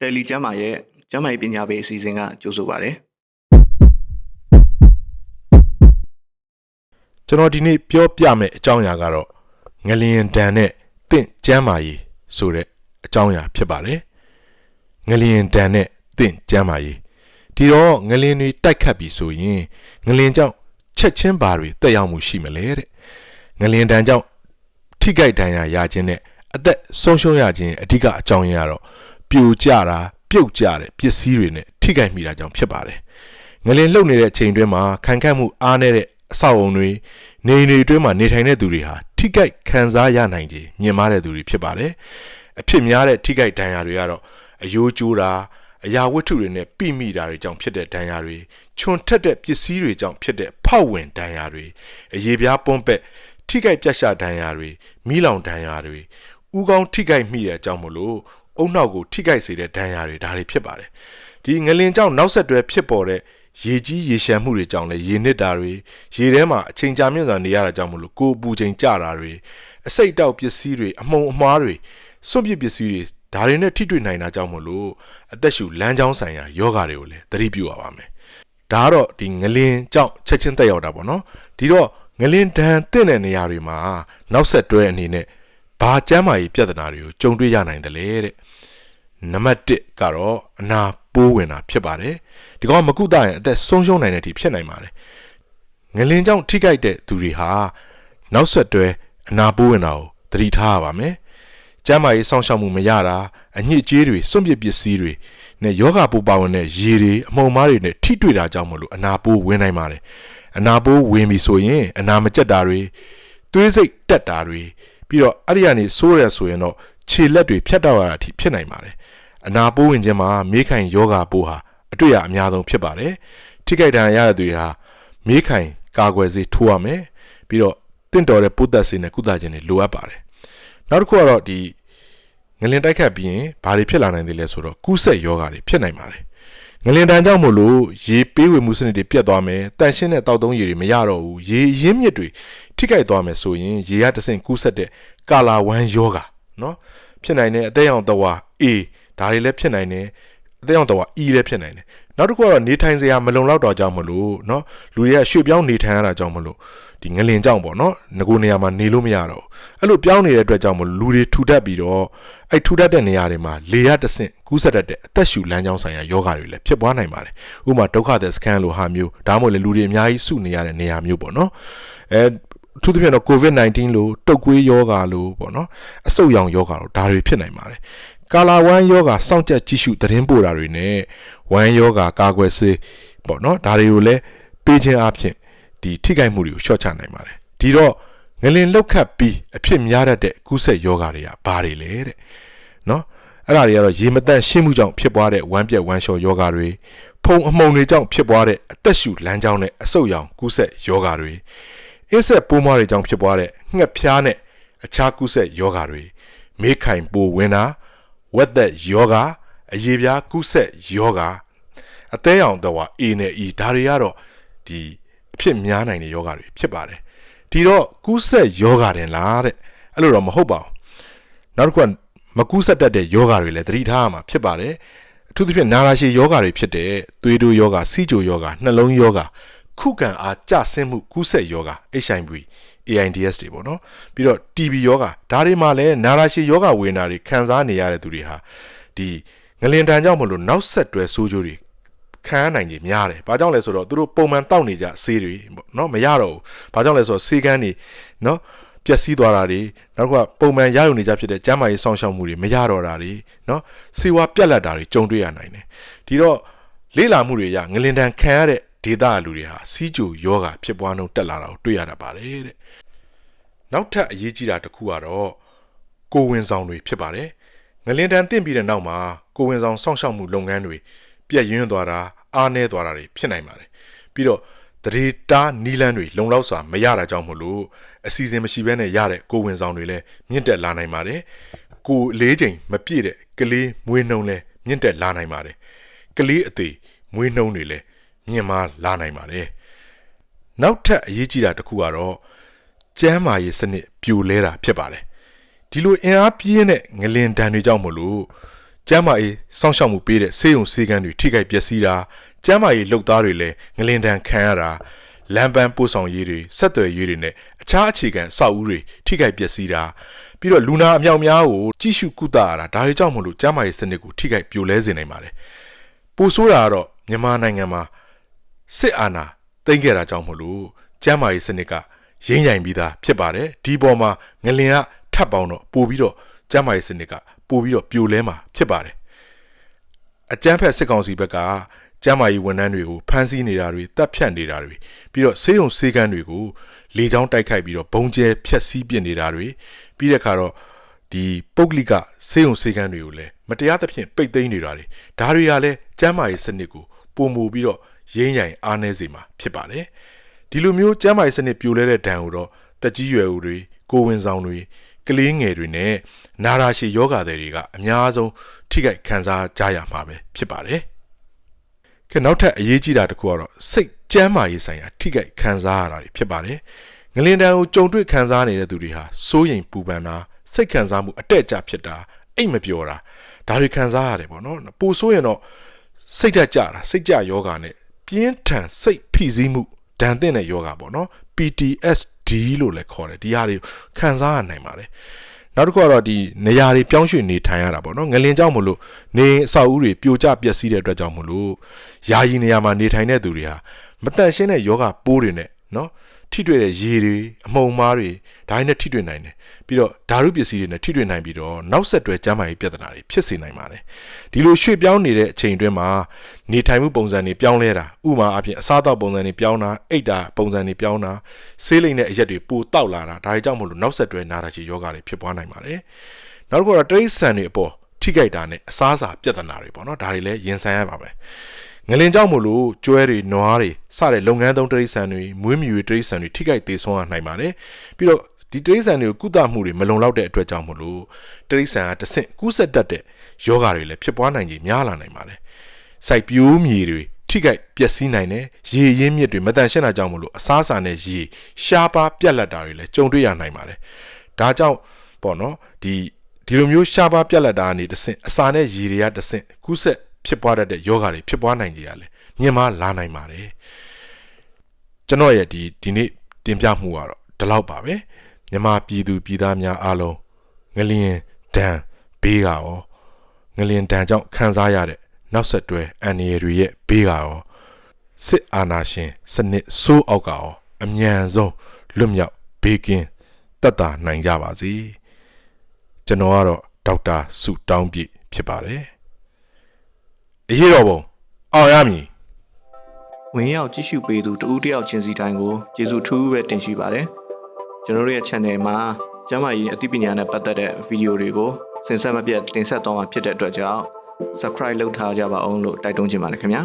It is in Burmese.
တယ်လီကျမ်းမာရဲ့ကျမ်းမာရေးပညာပေးအစီအစဉ်ကကြိုဆိုပါရစေကျွန်တော်ဒီနေ့ပြောပြမယ့်အကြောင်းအရာကတော့ငလျင်တန်နဲ့တင့်ကျမ်းမာရေးဆိုတဲ့အကြောင်းအရာဖြစ်ပါတယ်ငလျင်တန်နဲ့တင့်ကျမ်းမာရေးဒီတော့ငလျင်တွေတိုက်ခတ်ပြီဆိုရင်ငလျင်ကြောင့်ချက်ချင်းဘာတွေတက်ရောက်မှုရှိမလဲတဲ့ငလျင်တန်ကြောင့်ထိခိုက်ဒဏ်ရာရခြင်းနဲ့အသက်ဆုံးရှုံးရခြင်းအဓိကအကြောင်းရင်းကတော့ပြိုကျတာပြုတ်ကျတဲ့ပစ္စည်းတွေနဲ့ထိခိုက်မိတာကြောင့်ဖြစ်ပါတယ်ငလျင်လှုပ်နေတဲ့အချိန်တွင်းမှာခံခတ်မှုအားနည်းတဲ့အဆောက်အုံတွေနေအိမ်တွေအတွင်းမှာနေထိုင်တဲ့သူတွေဟာထိခိုက်ခံစားရနိုင်ခြင်းမြင်မာတဲ့သူတွေဖြစ်ပါတယ်အဖြစ်များတဲ့ထိခိုက်ဒဏ်ရာတွေကတော့အယိုးကျိုးတာအရာဝတ္ထုတွေနဲ့ပိမိတာတွေကြောင့်ဖြစ်တဲ့ဒဏ်ရာတွေခြုံထက်တဲ့ပစ္စည်းတွေကြောင့်ဖြစ်တဲ့ဖောက်ဝင်ဒဏ်ရာတွေအရေပြားပွန်းပက်ထိခိုက်ပြတ်ရှဒဏ်ရာတွေမိလောင်ဒဏ်ရာတွေဥကောင်းထိခိုက်မိတဲ့အကြောင်းမလို့အုံနောက်ကိုထိခိုက်စေတဲ့ဒဏ်ရာတွေဒါတွေဖြစ်ပါတယ်ဒီငလင်ကြောင့်နောက်ဆက်တွဲဖြစ်ပေါ်တဲ့ရေကြီးရေရှမ်းမှုတွေကြောင့်လည်းရေနစ်တာတွေရေထဲမှာအချိန်ကြာမြင့်စွာနေရတာကြောင့်မလို့ကိုယ်ပူချိန်ကျတာတွေအစိတ်တောက်ပစ္စည်းတွေအမှုံအမှားတွေစွန့်ပစ်ပစ္စည်းတွေဒါတွေနဲ့ထိတွေ့နိုင်တာကြောင့်မလို့အသက်ရှူလမ်းကြောင်းဆိုင်ရာယောဂတွေကိုလည်းသတိပြုရပါမယ်ဒါကတော့ဒီငလင်ကြောင့်ချက်ချင်းတက်ရောက်တာပေါ့နော်ဒီတော့ငလင်ဒဏ်တင့်တဲ့နေရာတွေမှာနောက်ဆက်တွဲအနေနဲ့ဘာကျမ်းမာရေးပြဿနာတွေကိုကြုံတွေ့ရနိုင်တယ်လေတဲ့နံပါတ်1ကတော့အနာပိုးဝင်တာဖြစ်ပါတယ်ဒီကောင်မကုသရင်အသက်ဆုံးရှုံးနိုင်တဲ့အထိဖြစ်နိုင်ပါတယ်ငလင်ကြောင့်ထိခိုက်တဲ့သူတွေဟာနောက်ဆက်တွဲအနာပိုးဝင်တာကိုသတိထားရပါမယ်ကျမ်းမာရေးစောင့်ရှောက်မှုမရတာအညစ်အကြေးတွေစွန့်ပစ်ပစ္စည်းတွေနဲ့ယောဂပိုးပါဝင်တဲ့ရေတွေအမှုံမားတွေနဲ့ထိတွေ့တာကြောင့်မလို့အနာပိုးဝင်နိုင်ပါတယ်အနာပိုးဝင်ပြီဆိုရင်အနာမကျက်တာတွေသွေးစိတ်တက်တာတွေပြီးတော့အဲ့ဒီကနေဆိုးရဆိုရင်တော့ခြေလက်တွေဖြတ်တောက်ရတာအထိဖြစ်နိုင်ပါတယ်အနာပိုးဝင်ခြင်းမှာမေးခိုင်ယောဂပိုးဟာအတွေ့အများဆုံးဖြစ်ပါတယ်ထိခိုက်ဒဏ်ရာရတဲ့သူတွေဟာမေးခိုင်ကာကွယ်ဆေးထိုးရမယ်ပြီးတော့တင့်တော်တဲ့ပိုးသက်ဆေးနဲ့ကုသခြင်းတွေလိုအပ်ပါတယ်နောက်တစ်ခုကတော့ဒီငလင်တိုက်ခတ်ပြီးရင်ဘာတွေဖြစ်လာနိုင်သေးလဲဆိုတော့ကူးစက်ယောဂတွေဖြစ်နိုင်ပါတယ်ငလင်တန်ကြောင့်မို့လို့ရေပေးဝေမှုစနစ်တွေပြတ်သွားမယ်တန်ရှင်းတဲ့တောက်သုံးရေတွေမရတော့ဘူးရေရင်းမြစ်တွေထိခိုက်သွားမယ်ဆိုရင်ရေရတဆင့်ကူးစက်တဲ့ကာလာဝမ်းယောဂနော်ဖြစ်နိုင်တဲ့အသက်ရောင်တဝါ A ဒါတွေလည်းဖြစ်နိုင်တယ်အသက်ရောင်တဝါ E လည်းဖြစ်နိုင်တယ်နောက်တစ်ခုကတော့နေထိုင်စရာမလုံလောက်တော့ကြောင့်မလို့နော်လူတွေကရွှေ့ပြောင်းနေထိုင်ရတာကြောင့်မလို့ဒီငလင်ကြောင့်ပေါ့နော်ငကိုနေရာမှာနေလို့မရတော့အဲ့လိုပြောင်းနေတဲ့အတွက်ကြောင့်မလို့လူတွေထူထပ်ပြီးတော့အဲ့ထူထပ်တဲ့နေရာတွေမှာလေရတဆင့်ကူးစက်တဲ့အသက်ရှူလမ်းကြောင်းဆိုင်ရာယောဂတွေလည်းဖြစ်ပွားနိုင်ပါတယ်ဥပမာဒုက္ခသည်စခန်းလိုဟာမျိုးဒါမှမဟုတ်လေလူတွေအများကြီးစုနေရတဲ့နေရာမျိုးပေါ့နော်ထူးသဖြင့်တော့ COVID-19 လို့တုပ်ကွေးယောဂါလို့ပေါ့နော်အဆုတ်ရောင်ယောဂါလို့ဒါတွေဖြစ်နိုင်ပါတယ်ကာလာဝမ်းယောဂါစောင့်ကြပ်ကြည့်ရှုသတင်းပို့တာတွေနဲ့ဝမ်းယောဂါကာကွယ်ဆေးပေါ့နော်ဒါတွေကိုလည်းပေးခြင်းအပြင်ဒီထိခိုက်မှုတွေကိုလျှော့ချနိုင်ပါတယ်ဒီတော့ငလင်လောက်ခတ်ပြီးအဖြစ်များတတ်တဲ့ကူးစက်ယောဂါတွေကဘာတွေလဲတဲ့နော်အဲ့ဒါတွေကတော့ရေမတန့်ရှင်းမှုကြောင့်ဖြစ်ပွားတဲ့ဝမ်းပြက်ဝမ်းလျှော်ယောဂါတွေဖုံအမှုန်တွေကြောင့်ဖြစ်ပွားတဲ့အသက်ရှူလမ်းကြောင်းနဲ့အဆုတ်ရောင်ကူးစက်ယောဂါတွေအင်းဆက်ပိုးမွှားတွေကြောင့်ဖြစ်ပွားတဲ့ငှက်ဖျားနဲ့အခြားကူးစက်ယောဂါတွေမေးခိုင်ပိုးဝင်တာဝက်သက်ယောဂါအရေပြားကူးစက်ယောဂါအသေးရောင်တဝါ A နဲ့ E ဒါတွေကတော့ဒီအဖြစ်များနိုင်တဲ့ယောဂါတွေဖြစ်ပါတယ်ဒီတော့ကူးစက်ယောဂါတင်လားတဲ့အဲ့လိုတော့မဟုတ်ပါဘူးနောက်တစ်ခုကမကူးစက်တတ်တဲ့ယောဂါတွေလည်းသတိထားရမှာဖြစ်ပါတယ်အထူးသဖြင့်နာရာရှည်ယောဂါတွေဖြစ်တဲ့သွေးတိုးယောဂါစီးကြိုယောဂါနှလုံးယောဂါခုခံအားကျဆင်းမှုကူးစက်ယောဂါ HIV AIDS တွေပေါ့နော်ပြီးတော့ TB ယောဂါဒါတွေမှာလည်းနာရာရှည်ယောဂါဝေဒနာတွေခံစားနေရတဲ့သူတွေဟာဒီငလင်တန်ကြောင့်မလို့နောက်ဆက်တွဲဆိုးကျိုးတွေခံရနိုင်ခြင်းများတယ်။ဘာကြောင့်လဲဆိုတော့သူတို့ပုံမှန်တောက်နေကြဆေးတွေเนาะမရတော့ဘူး။ဘာကြောင့်လဲဆိုတော့ဆေးကန်းတွေเนาะပျက်စီးသွားတာတွေနောက်ကပုံမှန်ရယူနေကြဖြစ်တဲ့ကျန်းမာရေးဆောင်ရှောက်မှုတွေမရတော့တာတွေเนาะဆေးဝါးပြက်လက်တာတွေကြုံတွေ့ရနိုင်တယ်။ဒီတော့လေ့လာမှုတွေရငလင်တန်ခံရတဲ့ဒေသလူတွေဟာစီးကြိုယောဂဖြစ်ပွားနှုန်းတက်လာတာကိုတွေ့ရတာပါတယ်တဲ့။နောက်ထပ်အရေးကြီးတာတစ်ခုကတော့ကိုဝင်ဆောင်တွေဖြစ်ပါတယ်။ငလင်တန်တင့်ပြီးတဲ့နောက်မှာကိုဝင်ဆောင်စောင့်ရှောက်မှုလုပ်ငန်းတွေပြည့်ရင်းသွားတာအားနည်းသွားတာတွေဖြစ်နိုင်ပါတယ်ပြီးတော့တရေတာနီလန်းတွေလုံလောက်စွာမရတာကြောင့်မို့လို့အစီအစဉ်မရှိဘဲနဲ့ရတဲ့ကိုဝင်ဆောင်တွေလည်းမြင့်တက်လာနိုင်ပါတယ်ကိုလေးချိန်မပြည့်တဲ့ကလေးမွေးနှုံလည်းမြင့်တက်လာနိုင်ပါတယ်ကလေးအသေးမွေးနှုံတွေလည်းမြင့်မားလာနိုင်ပါတယ်နောက်ထပ်အရေးကြီးတာတစ်ခုကတော့ကျန်းမာရေးစနစ်ပြိုလဲတာဖြစ်ပါတယ်ဒီလိုအင်အားပြင်းတဲ့ငလင်တန်တွေကြောင့်မို့လို့ ကျမ်းမာရေးစောင့်ရှောက်မှုပေးတဲ့ဆေးရုံဆေးကန်းတွေထိခိုက်ပျက်စီးတာကျမ်းမာရေးလုပ်သားတွေလည်းငလင်တန်ခံရတာလမ်းပန်းပို့ဆောင်ရေးတွေဆက်သွယ်ရေးတွေနဲ့အခြားအခြေခံအဆောက်အဦတွေထိခိုက်ပျက်စီးတာပြီးတော့လူနာအမြောက်များကိုကြည့်ရှုကုသရတာဒါတွေကြောင့်မလို့ကျန်းမာရေးစနစ်ကိုထိခိုက်ပြိုလဲစေနိုင်ပါတယ်ပိုဆိုးတာကတော့မြန်မာနိုင်ငံမှာစစ်အာဏာသိမ်းခဲ့တာကြောင့်မလို့ကျန်းမာရေးစနစ်ကရင်းရိုင်ပြီးသားဖြစ်ပါတယ်ဒီပေါ်မှာငလင်ကထပ်ပေါင်းတော့ပို့ပြီးတော့ကျန်းမာရေးစနစ်ကပို့ပြီးတော့ပြိုလဲမှာဖြစ်ပါတယ်အကြမ်းဖက်စစ်ကောင်စီဘက်ကကျန်းမာရေးဝန်ထမ်းတွေကိုဖမ်းဆီးနေတာတွေတပ်ဖြတ်နေတာတွေပြီးတော့ဆေးရုံဆေးကန်းတွေကိုလေကြောင်းတိုက်ခိုက်ပြီးတော့ဘုံကျဲဖျက်ဆီးပစ်နေတာတွေပြီးတဲ့အခါတော့ဒီပုဂ္ဂလိကဆေးရုံဆေးကန်းတွေကိုလည်းမတရားသဖြင့်ပိတ်သိမ်းနေတာတွေဒါတွေကလည်းကျန်းမာရေးစနစ်ကိုပုံမူပြီးတော့ရင်းရိုင်အားနည်းစေမှာဖြစ်ပါတယ်ဒီလိုမျိုးကျန်းမာရေးစနစ်ပြိုလဲတဲ့ဒဏ်ကိုတော့တက်ကြီးရွယ်ဦးတွေကိုဝင်ဆောင်တွေကလေးငယ်တွေနဲ့နာရာရှည်ယောဂသည်တွေကအများဆုံးထိခိုက်ခံစားကြရမှာပဲဖြစ်ပါတယ်ကဲနောက်ထပ်အရေးကြီးတာတစ်ခုကတော့စိတ်ကျန်းမာရေးဆိုင်ရာထိခိုက်ခံစားရတာတွေဖြစ်ပါတယ်ငလင်တန်းကိုကြုံတွေ့ခံစားနေတဲ့သူတွေဟာစိုးရိမ်ပူပန်တာစိတ်ခံစားမှုအတက်အကျဖြစ်တာအိတ်မပျော်တာဒါတွေခံစားရတယ်ပေါ့နော်ပိုဆိုးရင်တော့စိတ်ဓာတ်ကျတာစိတ်ကြယောဂါနဲ့ပြင်းထန်စိတ်ဖိစီးမှုဒဏ်သင့်တဲ့ယောဂါပေါ့နော် PTSD လို့လည်းခေါ်တယ်ဒီဟာတွေခံစားရနိုင်ပါတယ်နောက်တစ်ခုကတော့ဒီနေရာတွေပြောင်းရွှေ့နေထိုင်ရတာပေါ့နော်ငလင်ကြောင့်မလို့နေအဆောက်အဦတွေပြိုကျပျက်စီးတဲ့အတွက်ကြောင့်မလို့ယာယီနေရာမှာနေထိုင်တဲ့သူတွေဟာမတန်ရှင်းတဲ့ယောဂပိုးတွေနဲ့နော်ထိတွေ့တဲ့ရေတွေအမှုန်မားတွေဒါတွေနဲ့ထိတွေ့နိုင်တယ်ပြီးတော့ဓာတုပစ္စည်းတွေနဲ့ထိတွေ့နိုင်ပြီးတော့နောက်ဆက်တွဲကျန်းမာရေးပြဿနာတွေဖြစ်စေနိုင်ပါတယ်ဒီလိုရွှေ့ပြောင်းနေတဲ့အချိန်အတွင်းမှာနေထိုင်မှုပုံစံတွေပြောင်းလဲတာဥပမာအပြင်အစားအသောက်ပုံစံတွေပြောင်းတာအိတ်တာပုံစံတွေပြောင်းတာဆေးလိမ်တဲ့အရက်တွေပိုတောက်လာတာဒါတွေကြောင့်မလို့နောက်ဆက်တွဲနာတာချေယောဂတွေဖြစ်ပွားနိုင်ပါတယ်နောက်တစ်ခုကတော့တရိတ်ဆန်တွေအပေါ်ထိခိုက်တာနဲ့အစားအစာပြဿနာတွေပေါ့နော်ဒါတွေလည်းရင်ဆိုင်ရပါမယ်ငလင်ကြောင့်မလို့ကျွဲတွေနွားတွေစတဲ့လုပ်ငန်းသုံးတရိတ်ဆန်တွေမွေးမြူရေးတရိတ်ဆန်တွေထိခိုက်သေးဆုံးရနိုင်ပါတယ်ပြီးတော့ဒီတရိတ်ဆန်တွေကိုကုသမှုတွေမလုံလောက်တဲ့အတွက်ကြောင့်မလို့တရိတ်ဆန်ကတဆင့်ကူးဆက်တတ်တဲ့ယောဂတွေလည်းဖြစ်ပွားနိုင်ခြင်းများလာနိုင်ပါတယ်စိုက်ပျိုးမြေတွေထိခိုက်ပျက်စီးနိုင်တယ်ရေရင်းမြစ်တွေမတန်ရှင်းတာကြောင့်မလို့အစားအစာနဲ့ရေရှားပါးပြတ်လက်တာတွေလည်းကြုံတွေ့ရနိုင်ပါတယ်ဒါကြောင့်ပေါ့နော်ဒီလိုမျိုးရှားပါးပြတ်လက်တာကနေတဆင့်အစာနဲ့ရေတွေကတဆင့်ကူးဆက်ဖြစ်ပွားတတ်တဲ့ယောဂတွေဖြစ်ပွားနိုင်ကြရလဲမြင်မလာနိုင်ပါတယ်ကျွန်တော်ရဲ့ဒီနေ့တင်ပြမှုကတော့ဒီလောက်ပါပဲမြန်မာပြည်သူပြည်သားများအားလုံးငလျင်ဒဏ်ဘေးကရောငလျင်ဒဏ်ကြောင့်ခံစားရတဲ့နောက်ဆက်တွဲအန္တရာယ်တွေရဲ့ဘေးကရောစစ်အာဏာရှင်စနစ်ဆိုးအောက်ကရောအမြန်ဆုံးလွတ်မြောက်ဘေးကင်းသက်သာနိုင်ကြပါစေကျွန်တော်ကတော့ဒေါက်တာစုတောင်းပြည့်ဖြစ်ပါတယ်အရေးတော်ပုံအောင်ရမည်ဝင်ရောက်ကြည့်ရှုပေးသူတဦးတယောက်ချင်းစီတိုင်းကိုကျေးဇူးထူးပဲတင်ရှိပါတယ်ကျွန်တော်တို့ရဲ့ channel မှာကျမ်းမာရေးအသိပညာနဲ့ပတ်သက်တဲ့ဗီဒီယိုတွေကိုစင်ဆက်မပြတ်တင်ဆက်သွားမှာဖြစ်တဲ့အတွက်ကြောင့် subscribe လုပ်ထားကြပါအောင်လို့တိုက်တွန်းချင်ပါတယ်ခင်ဗျာ